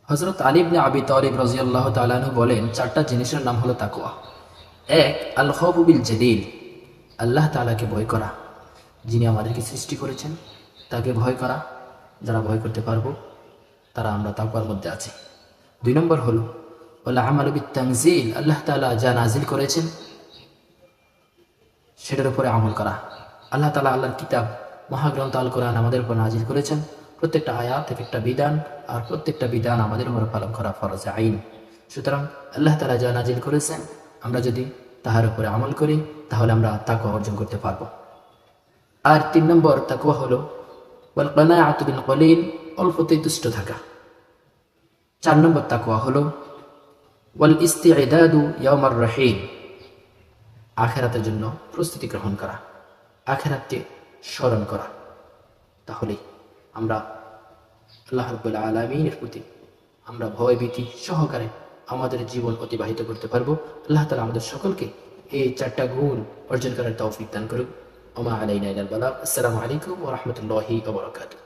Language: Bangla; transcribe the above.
হযরত আলী ইবনে আবি তালিব রাদিয়াল্লাহু তাআলা আনহু বলেন, চারটা জিনিসের নাম হলো তাকওয়া। এক, আল খাউফু বিল জালিল, আল্লাহ তাআলাকে ভয় করা, যিনি আমাদেরকে সৃষ্টি করেছেন তাকে ভয় করা। যারা ভয় করতে পারবো তারা আমরা তাকওয়ার মধ্যে আছি। দুই নম্বর হলো ওয়াল আমালু বিত তানজিল, আল্লাহ তাআলা যা নাজিল করেছেন সেটার উপরে আমল করা। আল্লাহ তাআলা আল্লাহর কিতাব মহাগ্রন্থ আল কোরআন আমাদের উপর নাজিল করেছেন, প্রত্যেকটা আয়াত এক একটা বিধান, আর প্রত্যেকটা বিধান আমাদের উপর পালন করা ফরজে আইন। সুতরাং আল্লাহ তাআলা যা নাজিল করেছেন আমরা যদি তাহার উপরে আমল করি তাহলে আমরা তাকওয়া অর্জন করতে পারবো। আর তিন নম্বর তাকওয়া হলো ওয়াল কানাআতু বিল কলিল, অল্পতেই তুষ্ট থাকা। চার নম্বর তাকওয়া হলো ওয়াল ইস্তিইদাদু ইয়াউমার রহিম, আখিরাতের জন্য প্রস্তুতি গ্রহণ করা, আখিরাতকে স্মরণ করা। তাহলে আমরা আল্লাহ রাব্বুল আলামিনের প্রতি আমরা ভয়ভীতি সহকারে আমাদের জীবন অতিবাহিত করতে পারবো। আল্লাহ তাআলা আমাদের সকলকে এই চারটা গুণ অর্জন করার তৌফিক দান করুক। ওমা আলাইনা ইল্লাল বালাগ। আসসালামু আলাইকুম ওয়া রাহমাতুল্লাহি ওয়া বারাকাতুহু।